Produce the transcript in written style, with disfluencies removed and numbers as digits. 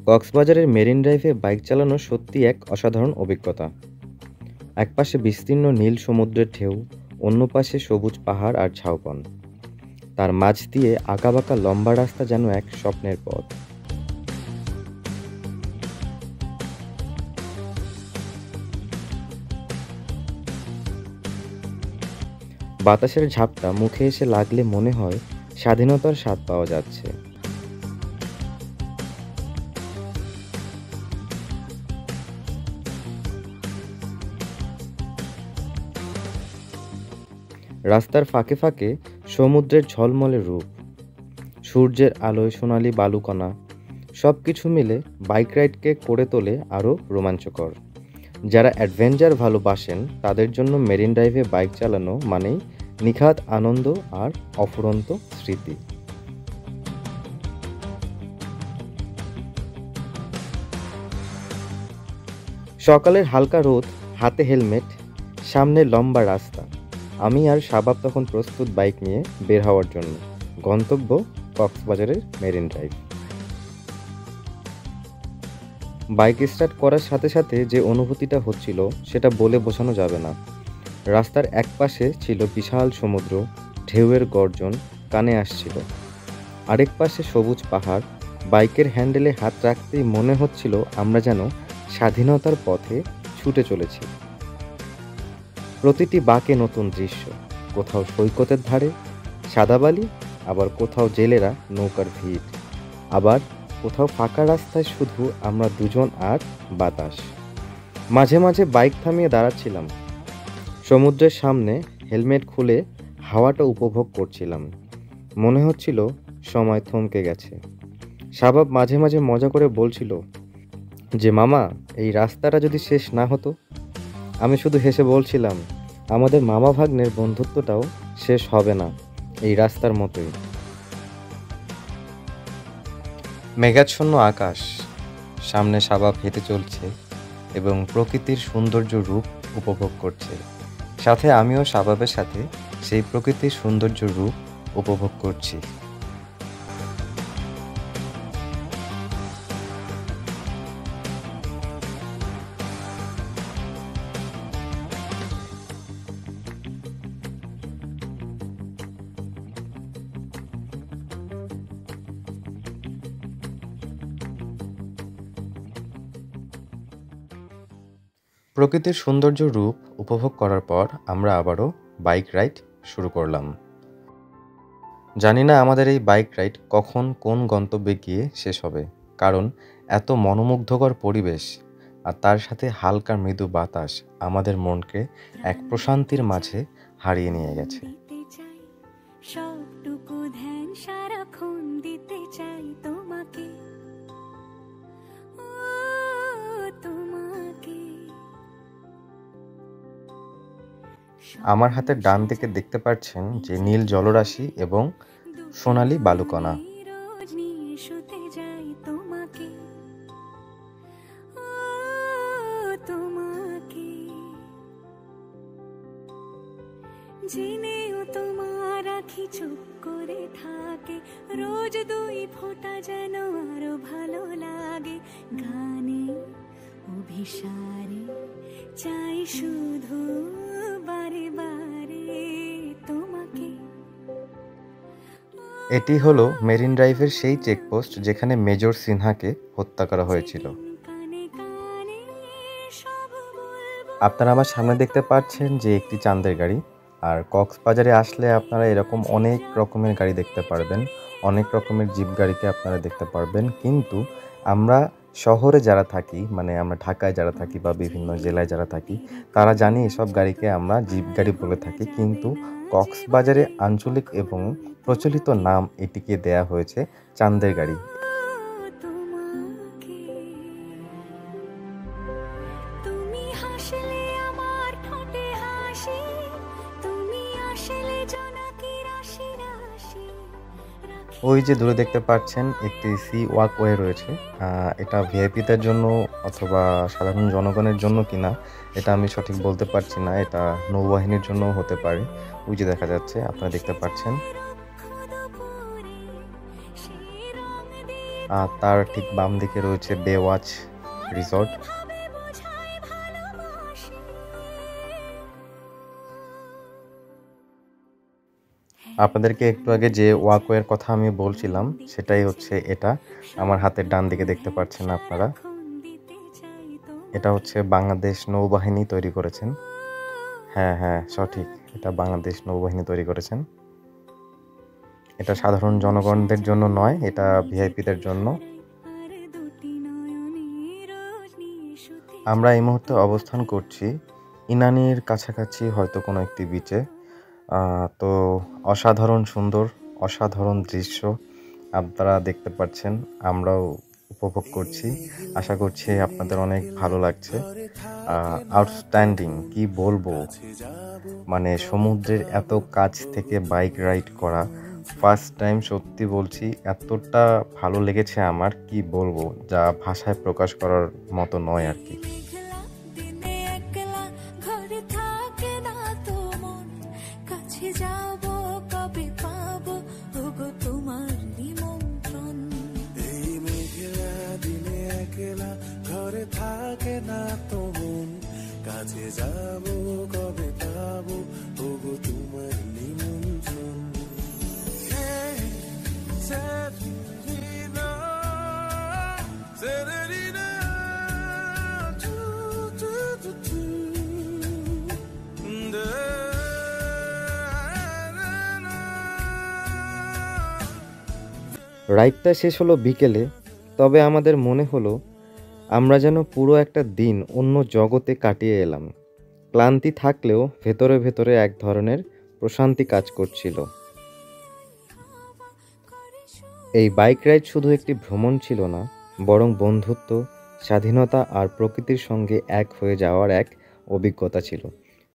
কক্সবাজারের মেরিন ড্রাইভে বাইক চালানো সত্যি এক অসাধারণ অভিজ্ঞতা। একপাশে বিস্তীর্ণ নীল সমুদ্রের ঢেউ, অন্য পাশে সবুজ পাহাড় আর ঝাউবন। তার মাঝ দিয়ে আঁকাবাঁকা লম্বা রাস্তা যেন এক স্বপ্নের পথ। বাতাসের ঝাপটা মুখে এসে লাগলে মনে হয় স্বাধীনতার স্বাদ পাওয়া যাচ্ছে। রাস্তার ফাঁকে ফাঁকে সমুদ্রের ঝলমলে রূপ, সূর্যের আলোয় সোনালি বালুকণা, সবকিছু মিলে বাইক রাইডকে করে তোলে আরও রোমাঞ্চকর। যারা অ্যাডভেঞ্চার ভালোবাসেন তাদের জন্য মেরিন ড্রাইভে বাইক চালানো মানেই নিখাত আনন্দ আর অফুরন্ত স্মৃতি। সকালের হালকা রোদ, হাতে হেলমেট, সামনে লম্বা রাস্তা। আমি আর শাবাব তখন প্রস্তুত বাইক নিয়ে বের হওয়ার জন্য। গন্তব্য কক্সবাজারের মেরিন ড্রাইভ। বাইক স্টার্ট করার সাথে সাথে যে অনুভূতিটা হচ্ছিল সেটা বলে বোঝানো যাবে না। রাস্তার একপাশে ছিল বিশাল সমুদ্র, ঢেউয়ের গর্জন কানে আসছিল। আরেক পাশে সবুজ পাহাড়। বাইকের হ্যান্ডেলে হাত রাখতেই মনে হচ্ছিল আমরা যেন স্বাধীনতার পথে ছুটে চলেছি। প্রতিটি বাঁকে নতুন দৃশ্য, কোথাও সৈকতের ধারে সাদা বালি, আবার কোথাও জেলেরা নৌকার ভিড়, আবার কোথাও ফাঁকা রাস্তায় শুধু আমরা দুজন আর বাতাস। মাঝে মাঝে বাইক থামিয়ে দাঁড়াচ্ছিলাম, সমুদ্রের সামনে হেলমেট খুলে হাওয়াটা উপভোগ করছিলাম। মনে হচ্ছিল সময় থমকে গেছে। শাবাব মাঝে মাঝে মজা করে বলছিল যে, মামা, এই রাস্তাটা যদি শেষ না হতো। আমি শুধু হেসে বলছিলাম, আমাদের মামা ভাগ্নের বন্ধুত্বটাও শেষ হবে না এই রাস্তার মতোই। মেঘাচ্ছন্ন আকাশ, সামনে শাবাব হেঁটে চলছে এবং প্রকৃতির সৌন্দর্য রূপ উপভোগ করছে। সাথে আমিও শাবাবের সাথে সেই প্রকৃতির সৌন্দর্য রূপ উপভোগ করছি। প্রকৃতির সৌন্দর্য রূপ উপভোগ করার পর আমরা আবারও বাইক রাইড শুরু করলাম। জানি না আমাদের এই বাইক রাইড কখন কোন গন্তব্যে গিয়ে শেষ হবে, কারণ এত মনোমুগ্ধকর পরিবেশ আর তার সাথে হালকা মৃদু বাতাস আমাদের মনকে এক প্রশান্তির মাঝে হারিয়ে নিয়ে গেছে। সবটুকু ধ্যান সারাক্ষণ দিতে চাই তোমাকে, তোমাকে। আমার হাতের ডান দিকে দেখতে পাচ্ছেন যে নীল জলরাশি এবং সোনালী বালুকণা। রোজ নিয়ে শুতে যাই তোমাকে, তোমাকে। জেনেও তোমার আখি চুপ করে থাকে, রোজ দুই ফোঁটা যেন আরো ভালো লাগে। গানে অভিসারে চাই শুধু বারে বারে তোমাকে। এটি হলো মেরিন ড্রাইভের সেই চেকপোস্ট যেখানে মেজর সিনহাকে হত্যা করা হয়েছিল। কানে কানে সব বলবো। আপনারা আমার সামনে দেখতে পাচ্ছেন যে একটি চাঁদের গাড়ি। আর কক্সবাজারে আসলে আপনারা এরকম অনেক রকমের গাড়ি দেখতে পারবেন, অনেক রকমের জিপ গাড়িকে আপনারা দেখতে পারবেন। কিন্তু আমরা শহরে যারা থাকি, মানে আমরা ঢাকায় যারা থাকি বা বিভিন্ন জেলায় যারা থাকি, তারা জানি এসব গাড়িকে আমরা জিপ গাড়ি বলে থাকি। কিন্তু কক্সবাজারে আঞ্চলিক এবং প্রচলিত নাম এটিকে দেয়া হয়েছে চাঁদের গাড়ি। তোমাকে। তুমি হাসলে আমার ঠোঁটে হাসি, তুমি আসলে জোনাকি রাশি রাশি। ওই যে দূরে দেখতে পাচ্ছেন একটি সি ওয়াকওয়ে রয়েছে। এটা ভিআইপিদের জন্য অথবা সাধারণ জনগণের জন্য কিনা এটা আমি সঠিক বলতে পারছি না। এটা নৌবাহিনীর জন্যও হতে পারে। ওই যে দেখা যাচ্ছে, আপনারা দেখতে পাচ্ছেন। আর তার ঠিক বাম দিকে রয়েছে বেওয়াচ রিসর্ট। ভাবে বোঝাই ভালোবাসি। আপনাদেরকে একটু আগে যে ওয়াকওয়ের কথা আমি বলছিলাম সেটাই হচ্ছে এটা। আমার হাতের ডান দিকে দেখতে পাচ্ছেন আপনারা। সারাক্ষণ দিতে চাই এটা হচ্ছে বাংলাদেশ নৌবাহিনী তৈরি করেছেন। হ্যাঁ, সঠিক। এটা বাংলাদেশ নৌবাহিনী তৈরি করেছেন। এটা সাধারণ জনগণদের জন্য নয়, এটা ভিআইপিদের জন্য। আর দুটি নয়নে রোজ নিশুতি আমরা এই মুহূর্তে অবস্থান করছি ইনানির কাছাকাছি হয়তো কোনো একটি বিচে। তো অসাধারণ সুন্দর, অসাধারণ দৃশ্য আপনারা দেখতে পাচ্ছেন, আমরাও উপভোগ করছি। আশা করছি আপনাদের অনেক ভালো লাগছে। আউটস্ট্যান্ডিং কি বলবো, মানে সমুদ্রের এত কাছ থেকে বাইক রাইড করা ফার্স্ট টাইম, সত্যি বলছি এতটা ভালো লেগেছে আমার, কি বলবো, যা ভাষায় প্রকাশ করার মতো নয় আর কি। মেঘলা দিনে একলা ঘরে থাকে না তো মন, কাছে যাব কবে পাবো ওগো তোমার নিমন্ত্রণ। এই মেঘলা দিনে একলা ঘরে থাকে না তো মন, কাছে যাব কবে পাবো ওগো তোমার নিমন্ত্রণ। Hey, Severina, Severina, do, do, do, do. রাইডটা শেষ হলো বিকেলে, তবে আমাদের মনে হলো আমরা যেন পুরো একটা দিন অন্য জগতে কাটিয়ে এলাম। ক্লান্তি থাকলেও ভেতরে ভেতরে এক ধরনের প্রশান্তি কাজ করছিল। এই বাইক রাইড শুধু একটি ভ্রমণ ছিল না, বরং বন্ধুত্ব, স্বাধীনতা আর প্রকৃতির সঙ্গে এক হয়ে যাওয়ার এক অভিজ্ঞতা ছিল।